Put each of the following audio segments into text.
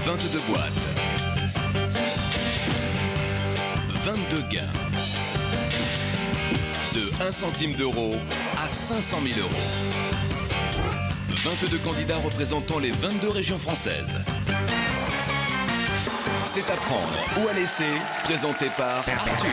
22 boîtes. 22 gains. De 1 centime d'euro à 500 000 euros. 22 candidats représentant les 22 régions françaises. C'est à prendre ou à laisser, présenté par Arthur.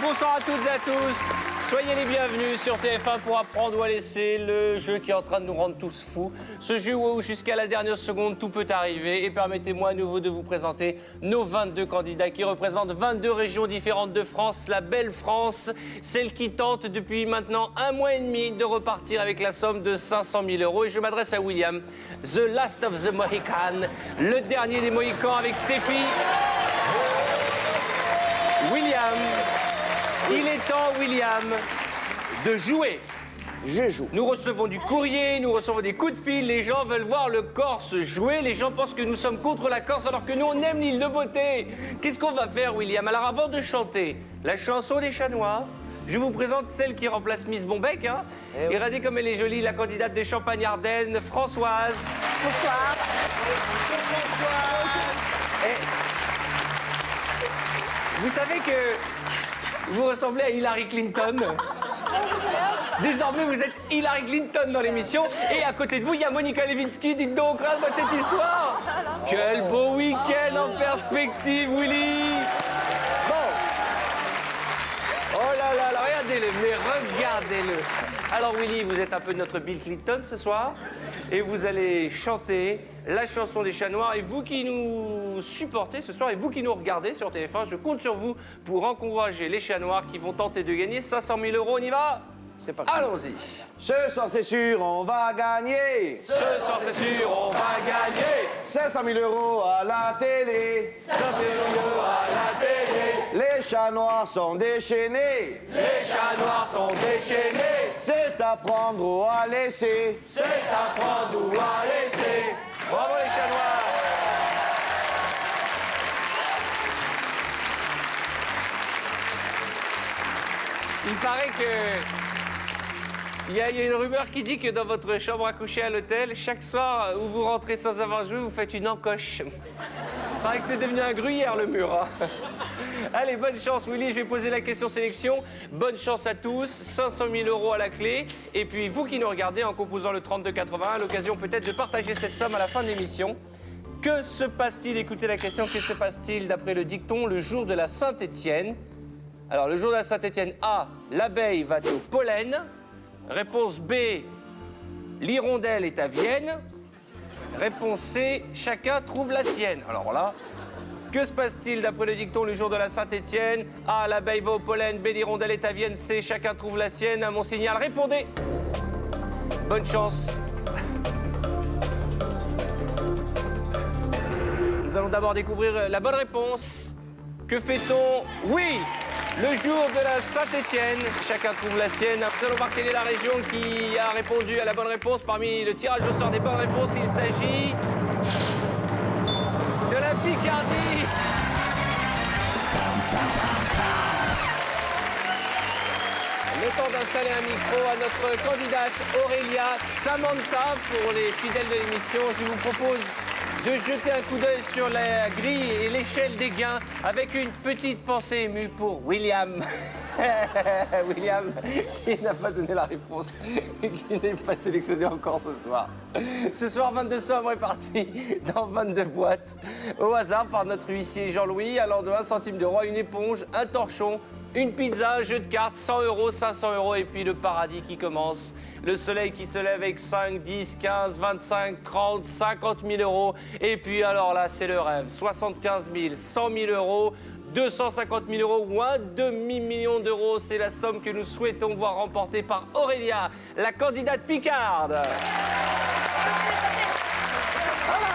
Bonsoir à toutes et à tous. Soyez les bienvenus sur TF1 pour apprendre ou à laisser, le jeu qui est en train de nous rendre tous fous. Ce jeu où jusqu'à la dernière seconde tout peut arriver. Et permettez-moi à nouveau de vous présenter nos 22 candidats qui représentent 22 régions différentes de France. La belle France, celle qui tente depuis maintenant 1 mois et demi de repartir avec la somme de 500 000 euros. Et je m'adresse à William, the last of the Mohicans, le dernier des Mohicans avec Stéphie. William, il est temps, William, de jouer. Je joue. Nous recevons du courrier, nous recevons des coups de fil, les gens veulent voir le Corse jouer, les gens pensent que nous sommes contre la Corse alors que nous on aime l'île de beauté. Qu'est-ce qu'on va faire, William? Alors avant de chanter la chanson des chats noirs, je vous présente celle qui remplace Miss Bombec. Et regardez comme elle est jolie, la candidate de Champagne-Ardenne, Françoise. Bonsoir. Vous savez que vous ressemblez à Hillary Clinton. Désormais, vous êtes Hillary Clinton dans l'émission. Et à côté de vous, il y a Monica Lewinsky. Dites donc, regarde-moi cette histoire. Quel beau week-end en perspective, Willy. Bon. Oh là là, regardez-le, mais regardez-le. Alors, Willy, vous êtes un peu notre Bill Clinton ce soir. Et vous allez chanter la chanson des chats noirs. Et vous qui nous supportez ce soir, et vous qui nous regardez sur TF1, je compte sur vous pour encourager les chats noirs qui vont tenter de gagner 500 000 euros. On y va? C'est parti. Allons-y. Ce soir, c'est sûr, on va gagner. Ce soir, c'est sûr, on va gagner 500 000 euros à la télé. 500 000 euros à la télé. Les chats noirs sont déchaînés. Les chats noirs sont déchaînés. C'est à prendre ou à laisser. C'est à prendre ou à laisser. Bravo les chats noirs. Il paraît que... Il y a une rumeur qui dit que dans votre chambre à coucher à l'hôtel, chaque soir où vous rentrez sans avoir joué, vous faites une encoche. Il paraît que c'est devenu un gruyère, le mur. Hein. Allez, bonne chance, Willy. Je vais poser la question sélection. Bonne chance à tous. 500 000 euros à la clé. Et puis, vous qui nous regardez en composant le 3280, à l'occasion peut-être de partager cette somme à la fin de l'émission. Que se passe-t-il? Écoutez la question. Que se passe-t-il d'après le dicton le jour de la Saint-Étienne? Alors, le jour de la Saint-Étienne, A, l'abeille va au pollen. Réponse B, l'hirondelle est à Vienne. Réponse C, chacun trouve la sienne. Alors là, que se passe-t-il d'après le dicton le jour de la Saint-Étienne? A, l'abeille va au pollen. B, l'hirondelle est à Vienne. C, chacun trouve la sienne. À mon signal, répondez. Bonne chance. Nous allons d'abord découvrir la bonne réponse. Que fait-on? Oui, le jour de la Saint-Étienne, chacun trouve la sienne. Nous allons voir quelle est la région qui a répondu à la bonne réponse. Parmi le tirage au sort des bonnes réponses, il s'agit de la Picardie. Le temps d'installer un micro à notre candidate Aurélia Samantha. Pour les fidèles de l'émission, je vous propose de jeter un coup d'œil sur la grille et l'échelle des gains avec une petite pensée émue pour William. William, qui n'a pas donné la réponse et qui n'est pas sélectionné encore ce soir. Ce soir, 22 sommes réparties dans 22 boîtes. Au hasard, par notre huissier Jean-Louis, allant de 1 centime d'euro à une éponge, un torchon, une pizza, un jeu de cartes, 100 euros, 500 euros et puis le paradis qui commence. Le soleil qui se lève avec 5, 10, 15, 25, 30, 50 000 euros. Et puis alors là, c'est le rêve. 75 000, 100 000 euros, 250 000 euros ou un demi-million d'euros. C'est la somme que nous souhaitons voir remportée par Aurélia, la candidate picarde. Voilà.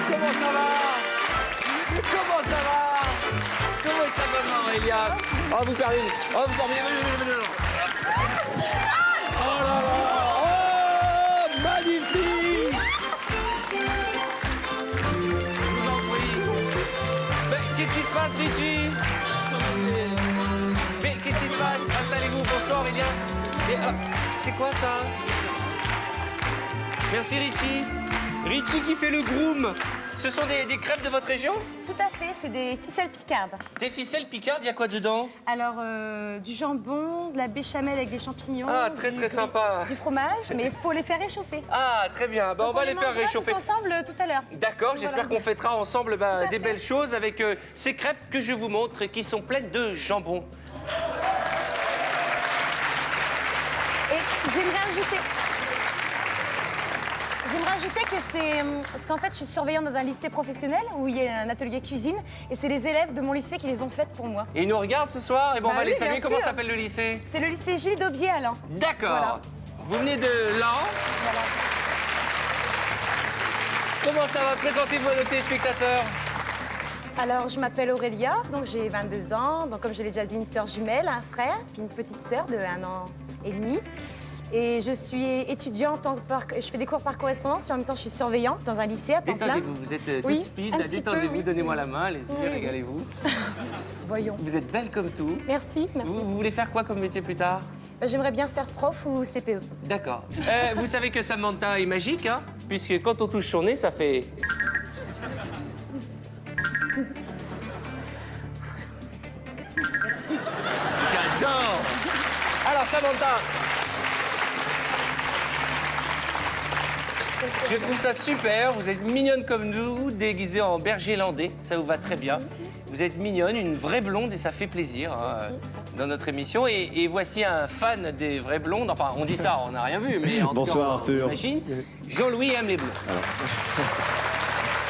Comment ça va? Comment ça va? Comment ça va, Aurélia? Oh, vous perdez. Oh, vous perdez. Oh là là. Oh C'est quoi ça? Merci Richie. Richie qui fait le groom. Ce sont des crêpes de votre région? Tout à fait, c'est des ficelles picardes. Des ficelles picardes, il y a quoi dedans? Alors, du jambon, de la béchamel avec des champignons. Ah, très très sympa. Du fromage, mais il faut les faire réchauffer. Ah, très bien. Bah, on va les faire réchauffer. tous ensemble tout à l'heure. D'accord, j'espère qu'on fêtera ensemble des belles choses avec ces crêpes que je vous montre et qui sont pleines de jambon. Et J'aimerais ajouter que c'est... Parce qu'en fait, je suis surveillante dans un lycée professionnel où il y a un atelier cuisine. Et c'est les élèves de mon lycée qui les ont faites pour moi. Et ils nous regardent ce soir? Et bon, on va oui, les saluer. bien Comment sûr. s'appelle le lycée? C'est le lycée Julie Daubier à Laon. D'accord. Voilà. Vous venez de Laon? Voilà. Comment ça va? Présentez-vous à nos téléspectateurs. Alors, je m'appelle Aurélia, donc j'ai 22 ans. Donc, comme je l'ai déjà dit, une sœur jumelle, un frère, puis une petite sœur de 1 an et demi. Et je suis étudiante, je fais des cours par correspondance, puis en même temps, je suis surveillante dans un lycée à temps plein. Détendez-vous, vous êtes Oui, toute speed, un là, petit peu, détendez-vous, oui. donnez-moi la main, allez-y, Oui. régalez-vous. Voyons. Vous êtes belle comme tout. Merci, merci. Vous voulez faire quoi comme métier plus tard? J'aimerais bien faire prof ou CPE. D'accord. Vous savez que Samantha est magique, hein? Puisque quand on touche son nez, ça fait... J'adore! Alors, Samantha, je trouve ça super. Vous êtes mignonne comme nous, déguisée en berger landais. Ça vous va très bien. Vous êtes mignonne, une vraie blonde et ça fait plaisir hein, Merci. dans notre émission. Et voici un fan des vraies blondes. Enfin, on dit ça, on n'a rien vu, mais en tout Bonsoir, cas, Arthur. on imagine. Jean-Louis aime les blonds.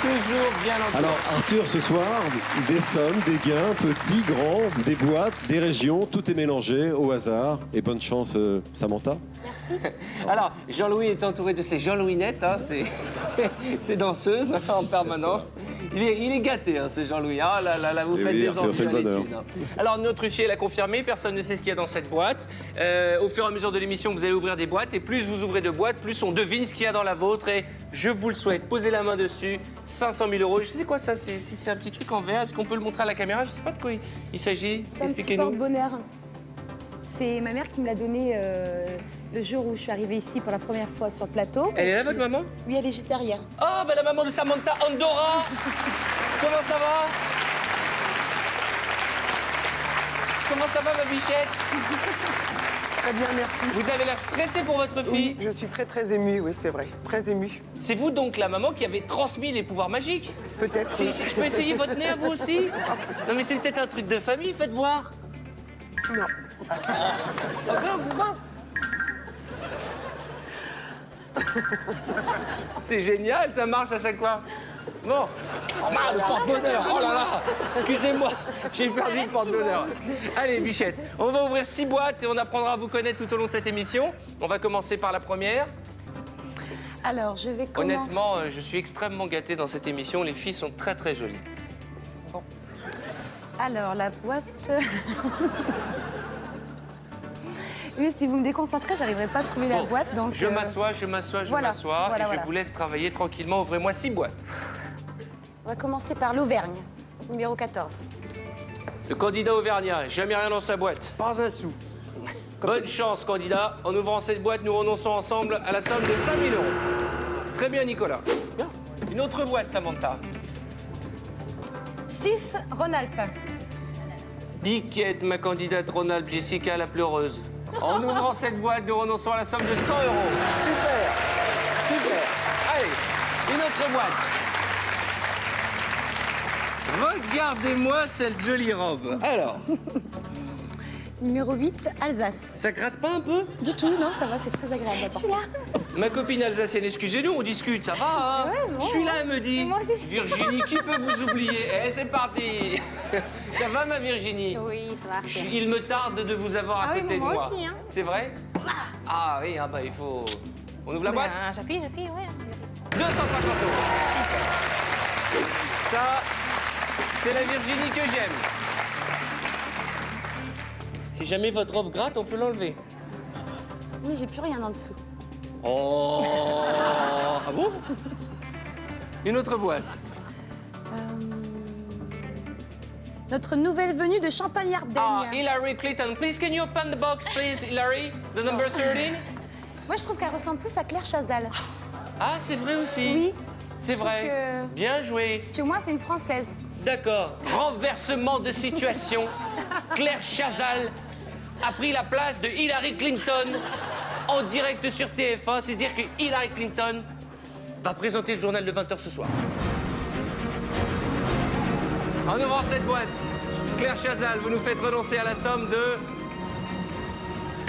Toujours bien entendu. Alors Arthur, ce soir, des sommes, des gains, petits, grands, des boîtes, des régions, tout est mélangé au hasard. Et bonne chance, Samantha. Alors, Jean-Louis est entouré de ses Jean-Louinettes, hein, ses danseuses en permanence. Il est gâté, hein, ce Jean-Louis. Ah là là là, vous Eh faites oui, des Arthur, envies c'est le à bonheur. l'étude, hein. Alors, notre fichier l'a confirmé, personne ne sait ce qu'il y a dans cette boîte. Au fur et à mesure de l'émission, vous allez ouvrir des boîtes, et plus vous ouvrez de boîtes, plus on devine ce qu'il y a dans la vôtre, et je vous le souhaite. Posez la main dessus, 500 000 €. Je sais quoi ça, c'est un petit truc en verre, est-ce qu'on peut le montrer à la caméra? Je sais pas de quoi il s'agit, C'est un petit expliquez-nous. porte-bonheur. C'est ma mère qui me l'a donné le jour où je suis arrivée ici pour la première fois sur le plateau. Elle est là, votre maman? Oui, elle est juste derrière. Oh, ben la maman de Samantha Andorra. Comment ça va? Comment ça va, ma bichette? Très bien, merci. Vous avez l'air stressée pour votre fille. Oui, je suis très très émue, oui, c'est vrai. Très émue. C'est vous donc la maman qui avez transmis les pouvoirs magiques? Peut-être. Je peux essayer votre nez à vous aussi? Non mais c'est peut-être un truc de famille, faites voir. Non. C'est génial, ça marche à chaque fois. Bon. Ah, le porte-bonheur. Oh là là. Excusez-moi, j'ai perdu le porte-bonheur. Allez, bichette, on va ouvrir 6 boîtes et on apprendra à vous connaître tout au long de cette émission. On va commencer par la première. Alors, je vais commencer. Honnêtement, je suis extrêmement gâté dans cette émission. Les filles sont très très jolies. Alors, la boîte... Oui, si vous me déconcentrez, j'arriverai pas à trouver la Bon, boîte, donc... Je m'assois, voilà, et voilà. je vous laisse travailler tranquillement. Ouvrez-moi 6 boîtes. On va commencer par l'Auvergne, numéro 14. Le candidat auvergnat, jamais rien dans sa boîte. Pas un sou. Bonne chance, candidat. En ouvrant cette boîte, nous renonçons ensemble à la somme de 5 000 €. Très bien, Nicolas. Bien. Une autre boîte, Samantha. 6, Rhône-Alpes. Biquette, ma candidate Rhône-Alpes, Jessica la pleureuse. En ouvrant cette boîte, nous renonçons à la somme de 100 €. Super. Super. Allez, une autre boîte. Regardez-moi cette jolie robe. Alors, Numéro 8, Alsace. ça gratte pas un peu? Du tout, non, ça va, c'est très agréable. Je suis là. Ma copine alsacienne, excusez-nous, on discute, ça va, hein? Ouais, bon, je suis là, elle me dit. moi aussi, je suis Virginie, qui peut vous oublier? Eh, c'est parti. Ça va, ma Virginie? Oui, ça va. Il me tarde de vous avoir à Ah oui, côté de moi moi. aussi, hein. C'est vrai? Ah oui, ah bah il faut... On ouvre la boîte? J'appuie, ouais. 250 €. Ça, c'est la Virginie que j'aime. Si jamais votre robe gratte, on peut l'enlever. Mais j'ai plus rien en dessous. Oh. Ah bon? Une autre boîte. Notre nouvelle venue de Champagne-Ardenne. Hillary Clinton. Please, can you open the box, please, Hillary? The number 13? Moi, je trouve qu'elle ressemble plus à Claire Chazal. Ah, c'est vrai aussi. Oui. C'est je trouve vrai. que- Bien joué. Puis au moins, c'est une Française. D'accord. Renversement de situation. Claire Chazal a pris la place de Hillary Clinton en direct sur TF1. C'est dire que Hillary Clinton va présenter le journal de 20h ce soir. En ouvrant cette boîte, Claire Chazal, vous nous faites renoncer à la somme de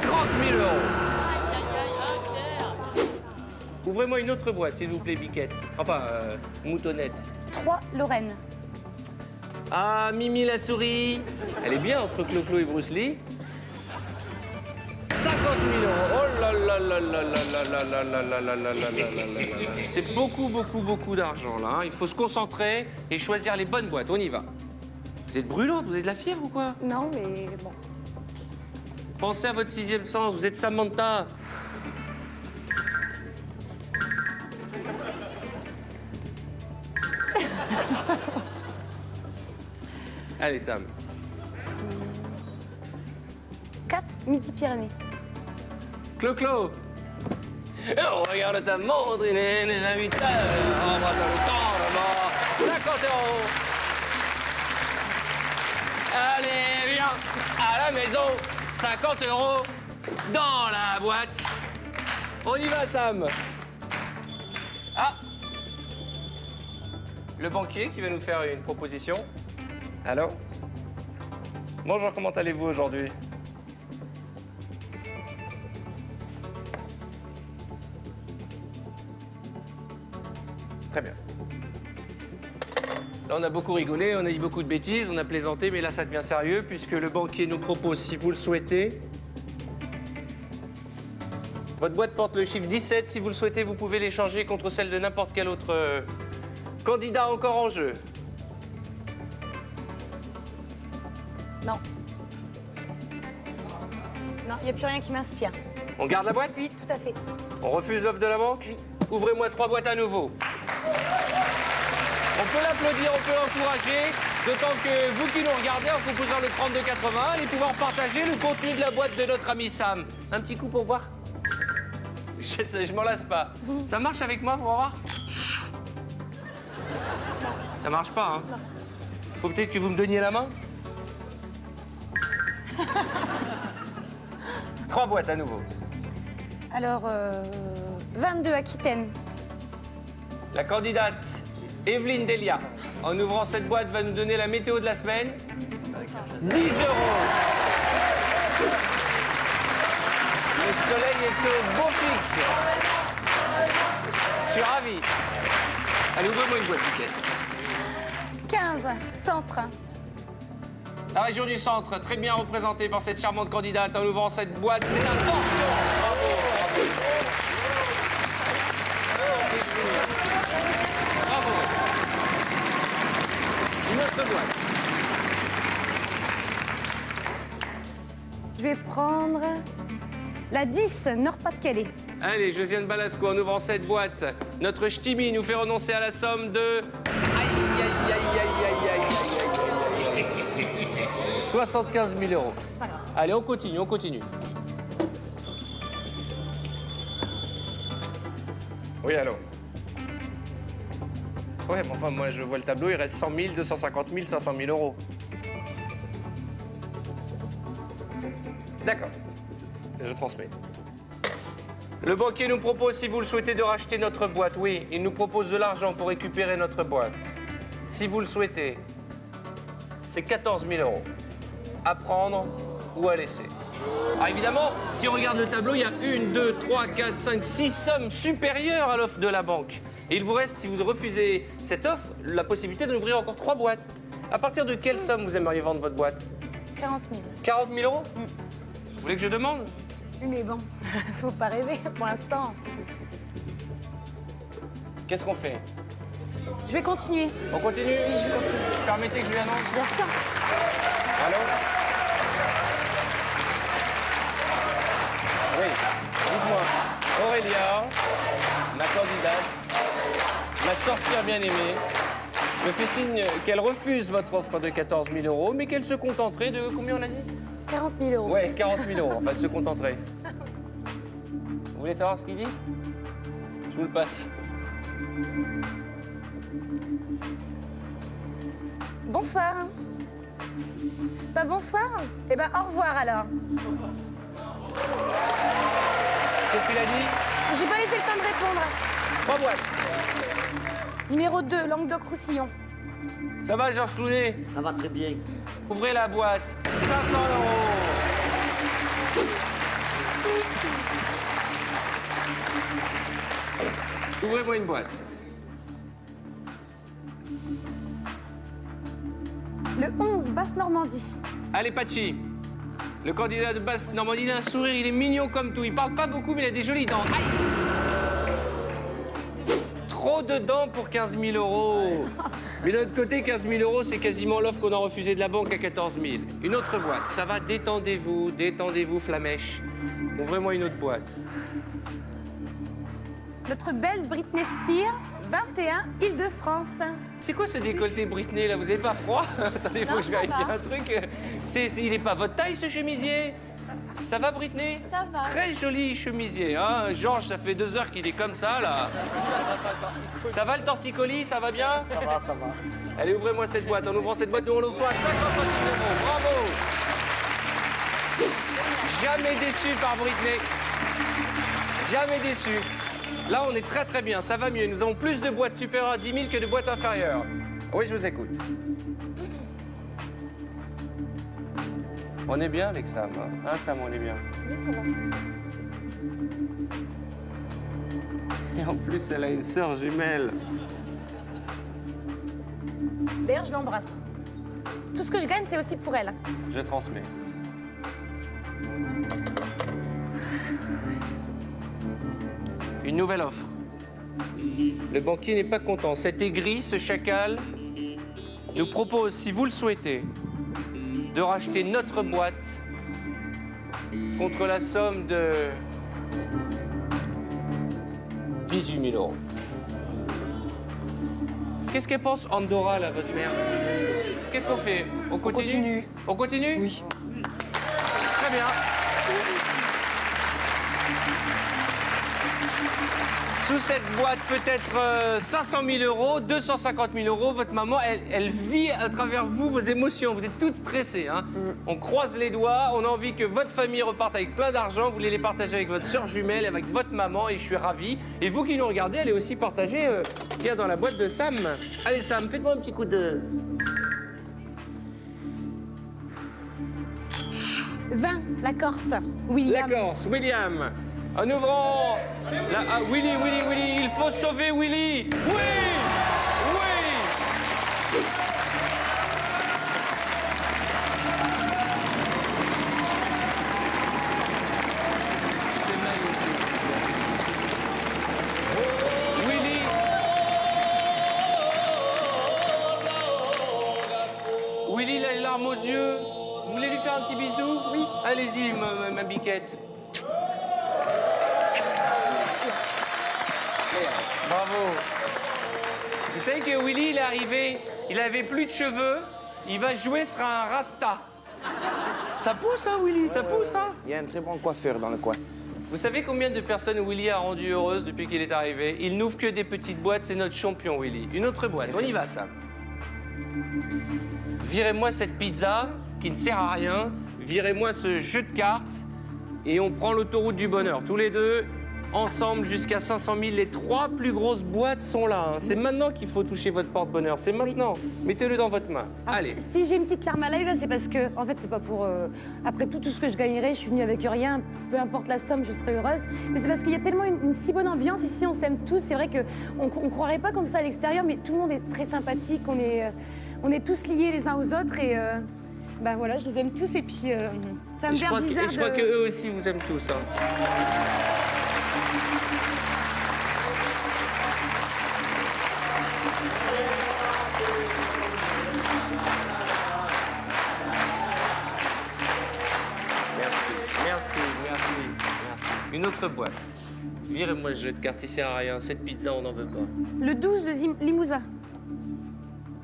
30 000 €. Ouvrez-moi une autre boîte, s'il vous plaît, Biquette. Enfin, moutonnette. 3, Lorraine. Ah, Mimi la souris. Elle est bien entre Clo-Clo et Bruce Lee. 50 000 €. Oh là là là là là là là là là là là là là là. C'est beaucoup, beaucoup, beaucoup d'argent, là. Hein. Il faut se concentrer et choisir les bonnes boîtes. On y va. Vous êtes brûlante, vous avez de la fièvre ou quoi? Non, mais bon. Pensez à votre 6e sens, vous êtes Samantha. Allez, Sam. 4, Midi-Pyrénées. Clo-Clo. Oh, regarde ta montre, il est déjà 8 heures. Embrasse le temps, là-bas. 50 €. Allez, viens, à la maison. 50 € dans la boîte. On y va, Sam. Ah. Le banquier qui va nous faire une proposition. Allô? Bonjour, comment allez-vous aujourd'hui? Très bien. Là, on a beaucoup rigolé, on a dit beaucoup de bêtises, on a plaisanté, mais là, ça devient sérieux, puisque le banquier nous propose, si vous le souhaitez... Votre boîte porte le chiffre 17. Si vous le souhaitez, vous pouvez l'échanger contre celle de n'importe quel autre candidat encore en jeu. Non. Non, il n'y a plus rien qui m'inspire. On garde la boîte? Oui, tout à fait. On refuse l'offre de la banque? Oui. Ouvrez-moi 3 boîtes à nouveau. On peut l'applaudir, on peut l'encourager, d'autant que vous qui nous regardez en composant le 32,80, allez pouvoir partager le contenu de la boîte de notre ami Sam. Un petit coup pour voir. Je m'en lasse pas. Ça marche avec moi pour voir? Ça marche pas, hein? Faut peut-être que vous me donniez la main. 3 boîtes à nouveau. Alors, 22, Aquitaine. La candidate Evelyne Delia, en ouvrant cette boîte, va nous donner la météo de la semaine. 10 €. Le soleil est au beau fixe. Je suis ravi. Allez, ouvre-moi une boîte, Piquette. 15, Centre. La région du centre, très bien représentée par cette charmante candidate. En ouvrant cette boîte, c'est un torchon. Bravo, bravo. Bravo. Une autre boîte. Je vais prendre la 10, Nord-Pas-de-Calais. Allez, Josiane Balasco, en ouvrant cette boîte, notre ch'timi nous fait renoncer à la somme de... Aïe, aïe, aïe, aïe, aïe, aïe, aïe, aïe, aïe. 75 000 €. C'est pas grave. Allez, on continue, on continue. Oui, allô? Ouais, mais enfin, moi, je vois le tableau, il reste 100 000, 250 000, 500 000 €. D'accord. Je transmets. Le banquier nous propose, si vous le souhaitez, de racheter notre boîte. Oui, il nous propose de l'argent pour récupérer notre boîte. Si vous le souhaitez, c'est 14 000 €. À prendre ou à laisser. Alors évidemment, si on regarde le tableau, il y a 1, 2, 3, 4, 5, 6 sommes supérieures à l'offre de la banque. Et il vous reste, si vous refusez cette offre, la possibilité d'ouvrir encore 3 boîtes. À partir de quelle somme vous aimeriez vendre votre boîte? 40 000. 40 000 €? Vous voulez que je demande? Oui, mais bon, faut pas rêver pour l'instant. Qu'est-ce qu'on fait? Je vais continuer. On continue? Oui, je vais continuer. Permettez que je lui annonce. Bien sûr. Allô? Oui, dites-moi. Aurélia, ma candidate, ma sorcière bien-aimée, me fait signe qu'elle refuse votre offre de 14 000 euros, mais qu'elle se contenterait de combien on a dit? 40 000 euros. Ouais, 40 000 euros. Enfin, elle se contenterait. Vous voulez savoir ce qu'il dit? Je vous le passe. Bonsoir. Bah bonsoir. Eh ben au revoir alors. Qu'est-ce qu'il a dit? J'ai pas laissé le temps de répondre. 3 boîtes. Numéro 2, Languedoc-Roussillon. Ça va, Georges Clooney? Ça va très bien. Ouvrez la boîte. 500 euros. Ouvrez-moi une boîte. Le 11, Basse-Normandie. Allez, Pachi. Le candidat de Basse-Normandie, il a un sourire, il est mignon comme tout. Il parle pas beaucoup, mais il a des jolies dents. Aïe! Trop de dents pour 15 000 euros. Mais de l'autre côté, 15 000 euros, c'est quasiment l'offre qu'on a refusée de la banque à 14 000. Une autre boîte. Ça va, détendez-vous, Flamèche. Ouvrez-moi une autre boîte. Notre belle Britney Spears, 21, Île-de-France. C'est quoi ce décolleté Britney, là? Vous avez pas froid? Attendez, faut que je vérifie un truc. Il est pas votre taille, ce chemisier? Ça va, Britney? Ça va. Très joli chemisier, hein? Georges, ça fait 2 heures qu'il est comme ça, là. Ça va, le torticolis? Ça va bien? Ça va, ça va. Allez, ouvrez-moi cette boîte. En ouvrant cette boîte, nous on reçoit 50 centimes d'euros. Bravo! Jamais déçu par Britney. Jamais déçu. Là, on est très très bien, ça va mieux. Nous avons plus de boîtes supérieures à 10 000 que de boîtes inférieures. Oui, je vous écoute. On est bien avec Sam, hein? Hein, Sam, on est bien. Oui, ça va. Et en plus, elle a une sœur jumelle. D'ailleurs, je l'embrasse. Tout ce que je gagne, c'est aussi pour elle. Je transmets. Une nouvelle offre. Le banquier n'est pas content. Cet aigri, ce chacal, nous propose, si vous le souhaitez, de racheter notre boîte contre la somme de 18 000 euros. Qu'est-ce qu'elle pense, Andorra, là, votre mère? Qu'est-ce qu'on fait? On continue? On continue? Oui. Très bien. Sous cette boîte, peut-être 500 000 euros, 250 000 euros. Votre maman, elle vit à travers vous vos émotions. Vous êtes toutes stressées. Hein. On croise les doigts. On a envie que votre famille reparte avec plein d'argent. Vous voulez les partager avec votre sœur jumelle, avec votre maman. Et je suis ravi. Et vous qui nous regardez, allez aussi partager ce qu'il y a dans la boîte de Sam. Allez, Sam, faites-moi un petit coup de... 20, la Corse. William. La Corse, William. En ouvrant... Willy, il faut sauver Willy. Oui! C'est magnifique. Willy. Willy, il a les larmes aux yeux. Vous voulez lui faire un petit bisou? Oui. Allez-y, ma biquette. Bravo. Vous savez que Willy, il est arrivé, il avait plus de cheveux, il va jouer sur un rasta. Ça pousse, hein, Willy, ça pousse, hein? Il y a un très bon coiffeur dans le coin. Vous savez combien de personnes Willy a rendues heureuses depuis qu'il est arrivé? Il n'ouvre que des petites boîtes, c'est notre champion, Willy. Une autre boîte, on y va, Sam. Virez-moi cette pizza qui ne sert à rien, virez-moi ce jeu de cartes et on prend l'autoroute du bonheur. Tous les deux, ensemble, jusqu'à 500 000. Les 3 plus grosses boîtes sont là. Hein. C'est maintenant qu'il faut toucher votre porte-bonheur. C'est maintenant. Mettez-le dans votre main. Alors, Allez. Si j'ai une petite larme à l'œil, là, c'est parce que, en fait, c'est pas pour... après tout ce que je gagnerais, je suis venue avec rien. Peu importe la somme, je serais heureuse. Mais c'est parce qu'il y a tellement une si bonne ambiance ici, on s'aime tous. C'est vrai qu'on ne croirait pas comme ça à l'extérieur, mais tout le monde est très sympathique. On est tous liés les uns aux autres et... ben voilà, je les aime tous et puis ça me fait bizarre je crois qu'eux aussi vous aiment tous. Hein. Merci. Une autre boîte. Virez-moi ce jeu de cartes, il sert à rien. Cette pizza, on n'en veut pas. Le 12 de Limousin.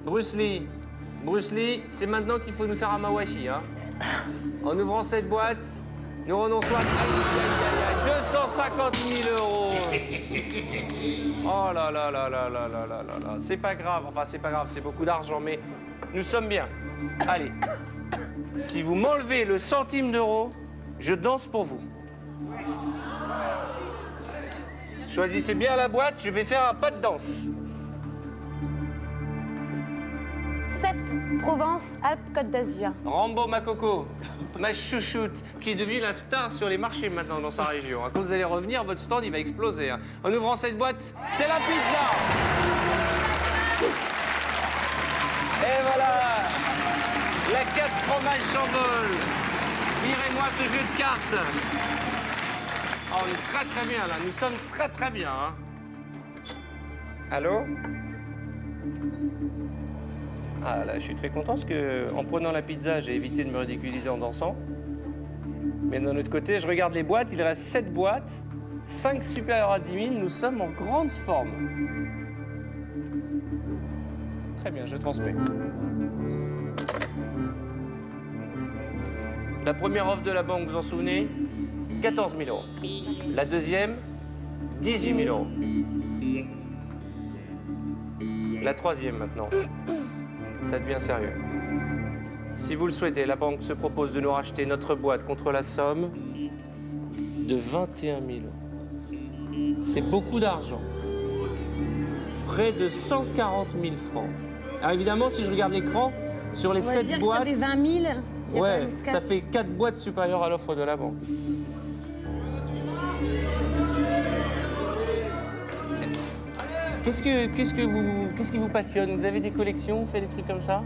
Bruce Lee, c'est maintenant qu'il faut nous faire un mawashi. Hein. En ouvrant cette boîte, nous renonçons à 250 000 euros. Oh là là là là là là là là là. C'est pas grave, enfin c'est pas grave, c'est beaucoup d'argent, mais nous sommes bien. Allez, si vous m'enlevez le centime d'euro, je danse pour vous. Choisissez bien la boîte, je vais faire un pas de danse. 7. Provence, Alpes, Côte d'Azur. Rambo ma coco, ma chouchoute, qui est devenue la star sur les marchés maintenant dans sa région. Quand vous allez revenir, votre stand il va exploser. Hein. En ouvrant cette boîte, c'est la pizza. Et voilà, la 4 fromages s'envole. Virez-moi ce jeu de cartes. Oh, on est très très bien là, nous sommes très très bien. Hein. Allô? Ah là, je suis très content parce que en prenant la pizza, j'ai évité de me ridiculiser en dansant. Mais d'un autre côté, je regarde les boîtes, il reste 7 boîtes, 5 supérieures à 10 000, nous sommes en grande forme. Très bien, je transmets. La première offre de la banque, vous en souvenez? 14 000 euros. La deuxième, 18 000 euros. La troisième maintenant. Ça devient sérieux. Si vous le souhaitez, la banque se propose de nous racheter notre boîte contre la somme de 21 000 euros. C'est beaucoup d'argent. Près de 140 000 francs. Alors évidemment, si je regarde l'écran, sur les 7 boîtes... Ça fait 20 000. Ouais, ça fait 4 boîtes supérieures à l'offre de la banque. Qu'est-ce qui vous passionne? Vous avez des collections, vous faites des trucs comme ça?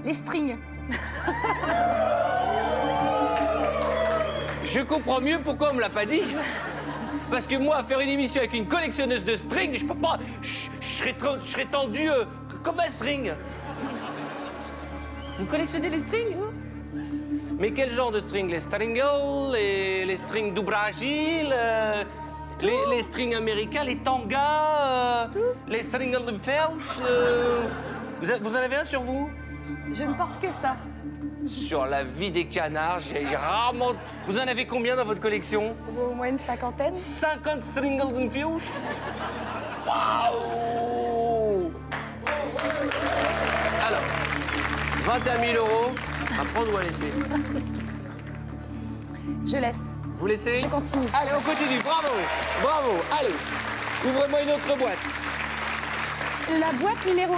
Les strings. Je comprends mieux pourquoi on me l'a pas dit. Parce que moi, faire une émission avec une collectionneuse de strings, je peux pas. Je serais tendu comme un string. Vous collectionnez les strings, vous? Mais quel genre de strings? Les Stringles, les strings du Brésil, les strings américains, les tangas, les Stringles de Felch. Vous en avez un sur vous? Je ne porte que ça. Sur la vie des canards, j'ai rarement... Vous en avez combien dans votre collection? Au moins une cinquantaine. 50 Stringles de Felch. Waouh! Alors, 21 000 euros, à prendre ou à laisser? Je laisse. Vous laissez? Je continue. Allez, on continue. Bravo, bravo. Allez, ouvrez-moi une autre boîte. La boîte numéro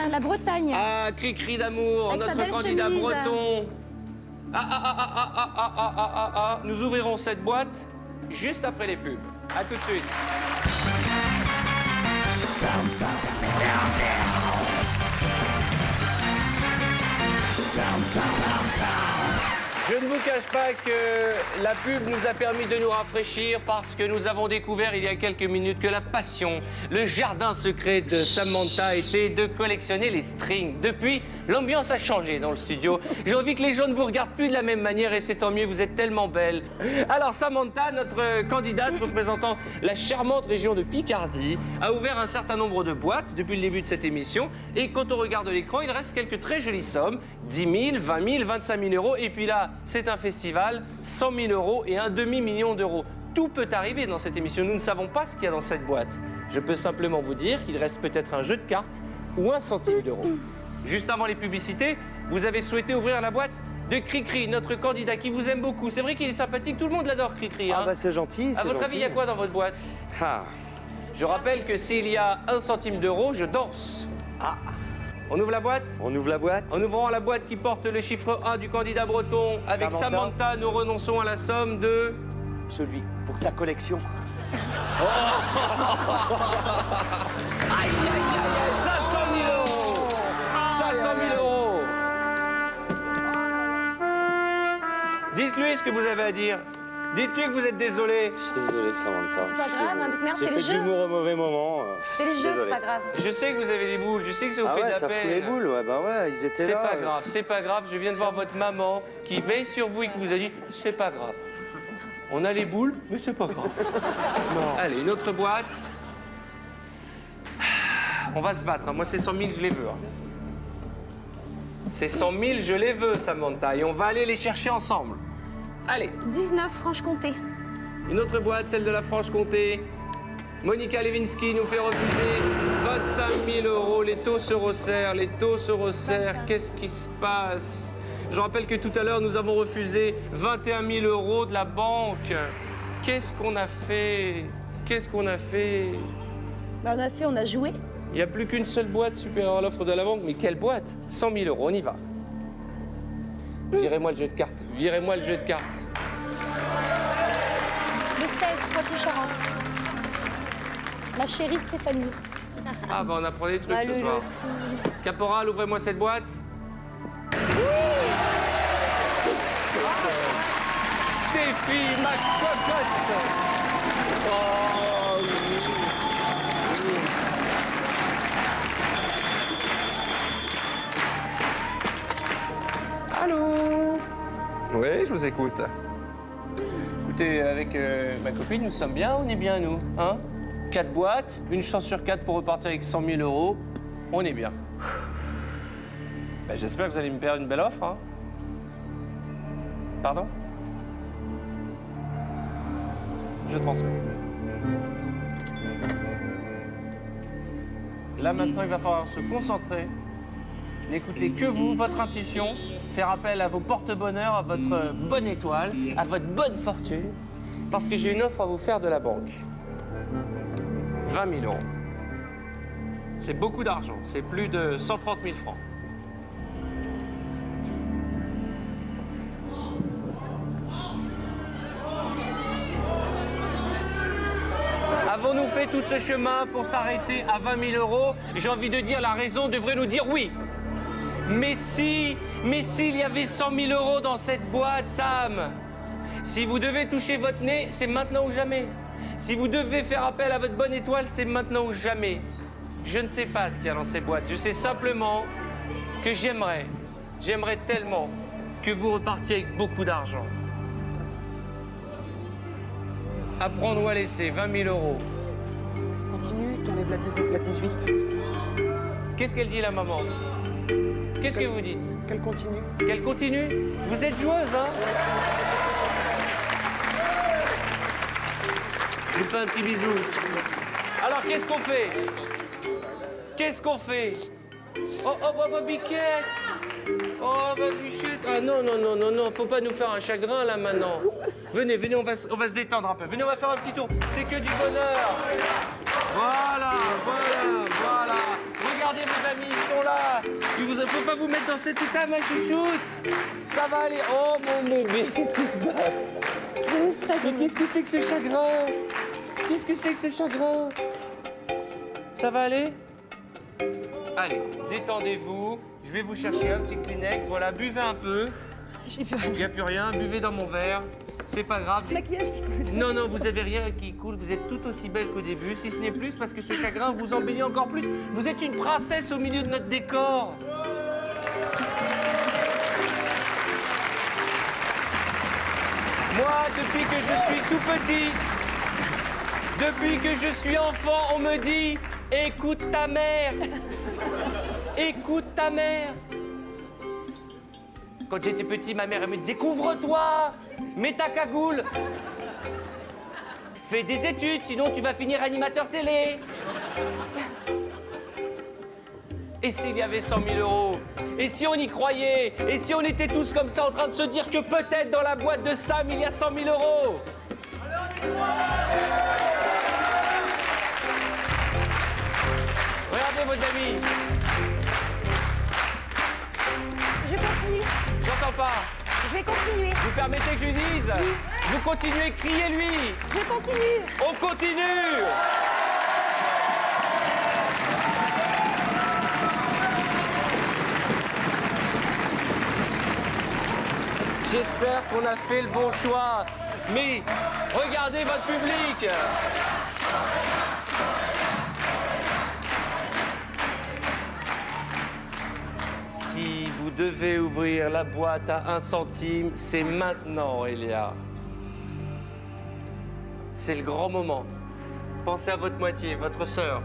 1, la Bretagne. Ah, cri-cri d'amour, Avec sa notre belle candidat chemise. breton. Nous ouvrirons cette boîte juste après les pubs. À tout de suite. Je ne vous cache pas que la pub nous a permis de nous rafraîchir parce que nous avons découvert il y a quelques minutes que la passion, le jardin secret de Samantha était de collectionner les strings. Depuis, l'ambiance a changé dans le studio. J'ai envie que les gens ne vous regardent plus de la même manière et c'est tant mieux, vous êtes tellement belle. Alors Samantha, notre candidate représentant la charmante région de Picardie, a ouvert un certain nombre de boîtes depuis le début de cette émission et quand on regarde l'écran, il reste quelques très jolies sommes, 10 000, 20 000, 25 000 euros et puis là, c'est un festival, 100 000 euros et un demi-million d'euros. Tout peut arriver dans cette émission. Nous ne savons pas ce qu'il y a dans cette boîte. Je peux simplement vous dire qu'il reste peut-être un jeu de cartes ou un centime d'euro. Juste avant les publicités, vous avez souhaité ouvrir la boîte de Cricri, notre candidat qui vous aime beaucoup. C'est vrai qu'il est sympathique, tout le monde l'adore, Cricri. Hein. Ah bah c'est gentil, À votre avis, il y a quoi dans votre boîte? Ah. Je rappelle que s'il y a un centime d'euro, je danse. Ah. On ouvre la boîte? On ouvre la boîte. En ouvrant la boîte qui porte le chiffre 1 du candidat breton, avec Samantha, nous renonçons à la somme de... Celui pour sa collection. Aïe, aïe, aïe, aïe, 500 000 euros 500 000 euros. Dites-lui ce que vous avez à dire. Dites-lui que vous êtes désolé. Je suis désolé, Samantha. C'est pas grave, hein, de toute manière, J'ai c'est les fait de jeux. l'humour au mauvais moment. C'est les jeux, c'est Désolé. pas grave. Je sais que vous avez des boules, je sais que ça vous Ah fait de ouais, la ça peine. fout les boules, ouais, bah ouais, ils étaient C'est là. pas grave, c'est pas grave. Je viens de voir votre maman qui veille sur vous et qui vous a dit c'est pas grave. On a les boules, mais c'est pas grave. Non. Allez, une autre boîte. On va se battre. Hein. Moi, c'est 100 000, je les veux. Hein. C'est 100 000, je les veux, Samantha. Et on va aller les chercher ensemble. Allez. 19, Franche-Comté. Une autre boîte, celle de la Franche-Comté. Monica Lewinsky nous fait refuser 25 000 euros. Les taux se resserrent, les taux se resserrent. Qu'est-ce qui se passe? Je rappelle que tout à l'heure, nous avons refusé 21 000 euros de la banque. Qu'est-ce qu'on a fait? Qu'est-ce qu'on a fait? Bah, on a joué. Il n'y a plus qu'une seule boîte supérieure à l'offre de la banque. Mais quelle boîte? 100 000 euros, on y va. Virez-moi le jeu de cartes. Virez-moi le jeu de cartes. Le 16, Poitou-Charentes. Ma chérie Stéphanie. Ah bah on apprend des trucs Ah, ce le soir. lot. Caporal, ouvrez-moi cette boîte. Stéphie, ma cocotte. Oh, allô? Oui, je vous écoute. Écoutez, avec ma copine, nous sommes bien, on est bien, nous. Hein? 4 boîtes, une chance sur 4 pour repartir avec 100 000 euros. On est bien. Ben, j'espère que vous allez me faire une belle offre. Hein? Pardon? Je transmets. Là, maintenant, il va falloir se concentrer. N'écoutez que vous, votre intuition, faire appel à vos porte-bonheur, à votre bonne étoile, à votre bonne fortune, parce que j'ai une offre à vous faire de la banque. 20 000 euros. C'est beaucoup d'argent, c'est plus de 130 000 francs. Avons-nous fait tout ce chemin pour s'arrêter à 20 000 euros? J'ai envie de dire, la raison devrait nous dire oui. Mais s'il y avait 100 000 euros dans cette boîte, Sam, si vous devez toucher votre nez, c'est maintenant ou jamais. Si vous devez faire appel à votre bonne étoile, c'est maintenant ou jamais. Je ne sais pas ce qu'il y a dans ces boîtes. Je sais simplement que j'aimerais tellement que vous repartiez avec beaucoup d'argent. À prendre ou à laisser, 20 000 euros. Continue, t'enlèves la 18. Qu'est-ce qu'elle dit, la maman? Qu'est-ce que vous dites? Qu'elle continue. Qu'elle continue? Vous êtes joueuse, hein? Je vous fais un petit bisou. Alors, qu'est-ce qu'on fait? Qu'est-ce qu'on fait? Oh, Biquette! Oh, Bichette! Ah non, faut pas nous faire un chagrin, là, maintenant. Venez, on va se détendre un peu. Venez, on va faire un petit tour. C'est que du bonheur. Voilà. Regardez, mes amis, ils sont là. Il ne faut pas vous mettre dans cet état, ma chouchoute. Ça va aller. Oh, mon bébé, qu'est-ce qui se passe? Mais qu'est-ce que c'est que ce chagrin? Qu'est-ce que c'est que ce chagrin? Ça va aller? Allez, détendez-vous. Je vais vous chercher un petit Kleenex. Voilà, buvez un peu. J'ai plus Il n'y a plus rien. Buvez dans mon verre. C'est pas grave. maquillage qui coule. Non, vous avez rien qui coule. Vous êtes tout aussi belle qu'au début, si ce n'est plus, parce que ce chagrin vous embellit encore plus. Vous êtes une princesse au milieu de notre décor. Moi, depuis que je suis tout petit, depuis que je suis enfant, on me dit « Écoute ta mère !» Écoute ta mère. Quand j'étais petit, ma mère elle me disait « Couvre-toi, mets ta cagoule, fais des études, sinon tu vas finir animateur télé. » Et s'il y avait 100 000 euros? Et si on y croyait? Et si on était tous comme ça en train de se dire que peut-être dans la boîte de Sam, il y a 100 000 euros? Regardez, vos amis. Je continue. J'entends pas. Je vais continuer. Vous permettez que je dise? Oui. Vous continuez, criez-lui. Je continue. On continue. J'espère qu'on a fait le bon choix. Mais regardez votre public. Si vous devez ouvrir la boîte à 1 centime, c'est maintenant, Elia. C'est le grand moment. Pensez à votre moitié, votre sœur.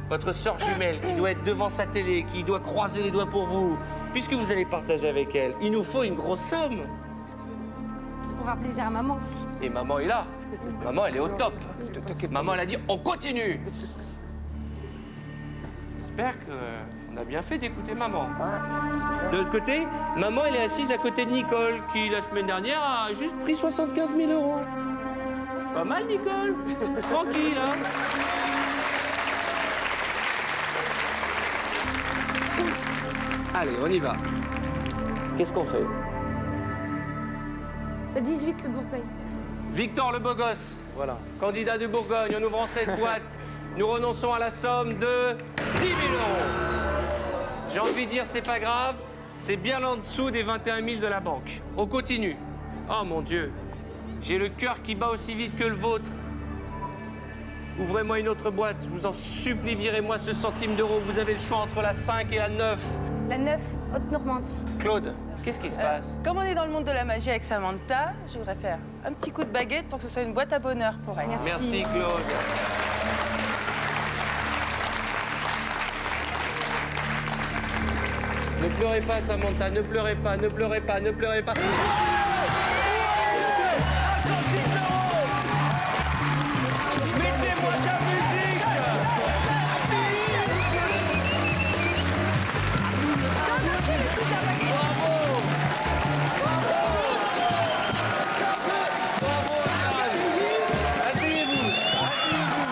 votre sœur jumelle qui doit être devant sa télé, qui doit croiser les doigts pour vous, puisque vous allez partager avec elle, il nous faut une grosse somme. C'est pour faire plaisir à maman aussi. Et maman est là. Maman, elle est au top. Maman, elle a dit, on continue. J'espère qu'on a bien fait d'écouter maman. De l'autre côté, maman, elle est assise à côté de Nicole, qui, la semaine dernière, a juste pris 75 000 €. Pas mal, Nicole. Tranquille, hein. Allez, on y va. Qu'est-ce qu'on fait? Le 18, le Bourgogne. Victor le beau gosse, Voilà. candidat de Bourgogne, en ouvrant cette boîte, nous renonçons à la somme de 10 000 €. J'ai envie de dire, c'est pas grave, c'est bien en dessous des 21 000 de la banque. On continue. Oh mon Dieu, j'ai le cœur qui bat aussi vite que le vôtre. Ouvrez-moi une autre boîte, je vous en supplie, virez-moi ce centime d'euro. Vous avez le choix entre la 5 et la 9. La 9, Haute-Normandie. Claude, qu'est-ce qui se passe? Comme on est dans le monde de la magie avec Samantha, je voudrais faire un petit coup de baguette pour que ce soit une boîte à bonheur pour elle. Merci Claude. Ne pleurez pas, Samantha, ne pleurez pas, ne pleurez pas, ne pleurez pas. Mettez-moi ta musique! Bravo! Bravo, Charles! Asseyez-vous! Asseyez-vous!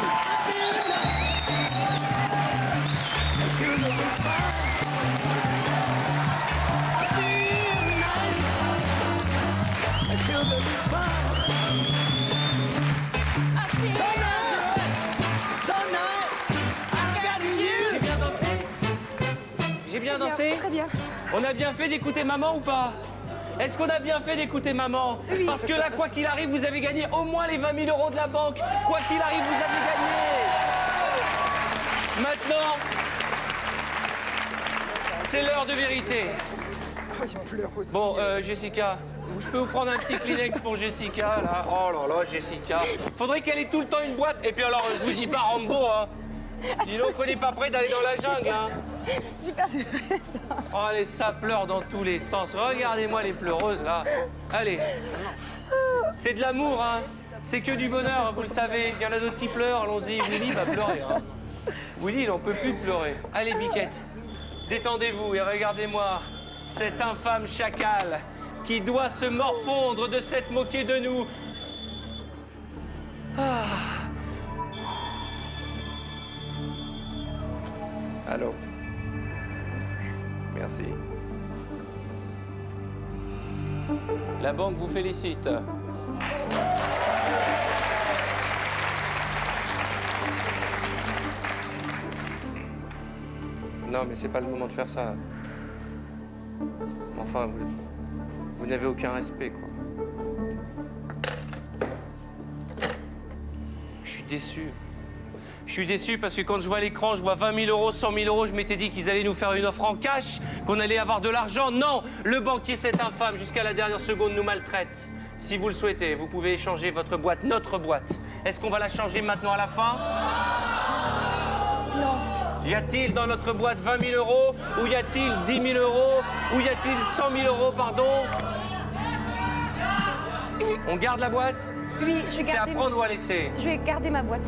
J'ai bien dansé? J'ai bien dansé? Très bien. On a bien fait d'écouter maman ou pas? Est-ce qu'on a bien fait d'écouter maman? Parce que là, quoi qu'il arrive, vous avez gagné au moins les 20 000 € de la banque. Quoi qu'il arrive, vous avez gagné. Maintenant, c'est l'heure de vérité. Bon, Jessica, je peux vous prendre un petit Kleenex pour Jessica, là? Oh là là, Jessica. Faudrait qu'elle ait tout le temps une boîte. Et puis alors, je vous dis pas Rambo, hein. Sinon, on n'est pas prêt d'aller dans la jungle, hein. J'ai perdu ça. Oh, allez, ça pleure dans tous les sens. Regardez-moi les pleureuses, là. Allez. C'est de l'amour, hein. C'est que du bonheur, vous le savez. Il y en a d'autres qui pleurent, allons-y. Willy va pleurer, hein. Willy, il n'en peut plus de pleurer. Allez, Biquette, détendez-vous et regardez-moi cet infâme chacal qui doit se morfondre de s'être moqué de nous. Ah. Allô. Merci. La banque vous félicite. Non, mais c'est pas le moment de faire ça. Enfin, vous n'avez aucun respect, quoi. Je suis déçu. Je suis déçu parce que quand je vois l'écran, je vois 20 000 €, 100 000 €. Je m'étais dit qu'ils allaient nous faire une offre en cash, qu'on allait avoir de l'argent. Non, le banquier, cet infâme, jusqu'à la dernière seconde, nous maltraite. Si vous le souhaitez, vous pouvez échanger votre boîte, notre boîte. Est-ce qu'on va la changer maintenant à la fin? Non. Y a-t-il dans notre boîte 20 000 € ou y a-t-il 10 000 € ou y a-t-il 100 000 €, pardon? On garde la boîte? Oui, je vais C'est à garder. prendre ou à laisser? Je vais garder ma boîte.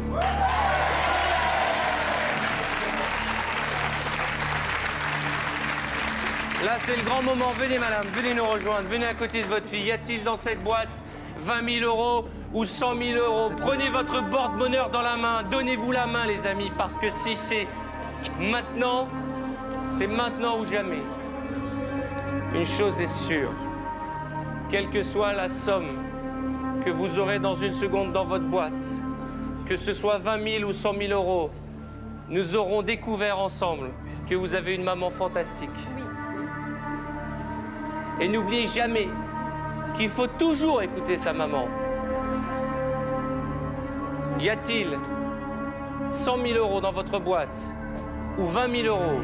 Là, c'est le grand moment. Venez, madame, venez nous rejoindre. Venez à côté de votre fille. Y a-t-il dans cette boîte 20 000 € ou 100 000 €? Prenez votre porte-bonheur dans la main. Donnez-vous la main, les amis, parce que si c'est maintenant, c'est maintenant ou jamais. Une chose est sûre. Quelle que soit la somme que vous aurez dans une seconde dans votre boîte, que ce soit 20 000 ou 100 000 €, nous aurons découvert ensemble que vous avez une maman fantastique. Et n'oubliez jamais qu'il faut toujours écouter sa maman. Y a-t-il 100 000 € dans votre boîte ou 20 000 €?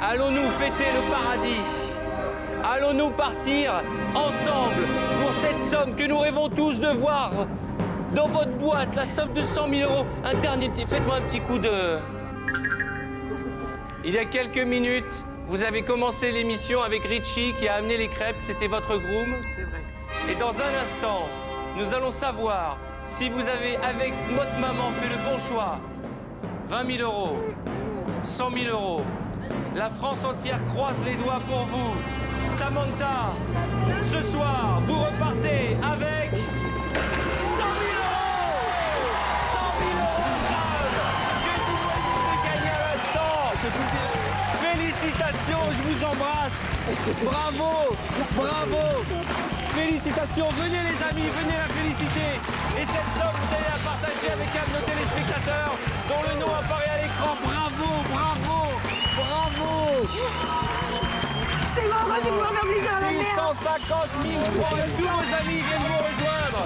Allons-nous fêter le paradis? Allons-nous partir ensemble pour cette somme que nous rêvons tous de voir dans votre boîte, la somme de 100 000 €? Un dernier petit, faites-moi un petit coup de... Il y a quelques minutes, vous avez commencé l'émission avec Richie qui a amené les crêpes. C'était votre groom. C'est vrai. Et dans un instant, nous allons savoir si vous avez, avec votre maman, fait le bon choix. 20 000 euros, 100 000 euros. La France entière croise les doigts pour vous. Samantha, ce soir, vous repartez avec 100 000 euros. 100 000 euros, Sam. Que vous venez de gagner à l'instant. Félicitations, je vous embrasse. Bravo, bravo. Félicitations, venez les amis, venez la féliciter. Et cette somme, vous allez la partager avec un de nos téléspectateurs dont le nom apparaît à l'écran. Bravo, bravo, bravo. C'était marrant, j'ai pas obligé à la merde. 650 000 francs et tous vos amis viennent vous rejoindre.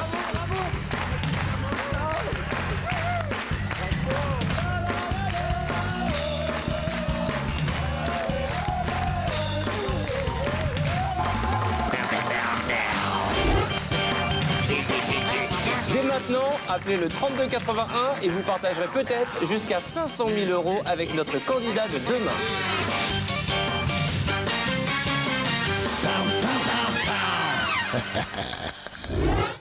Dès maintenant, appelez le 3281 et vous partagerez peut-être jusqu'à 500 000 euros avec notre candidat de demain.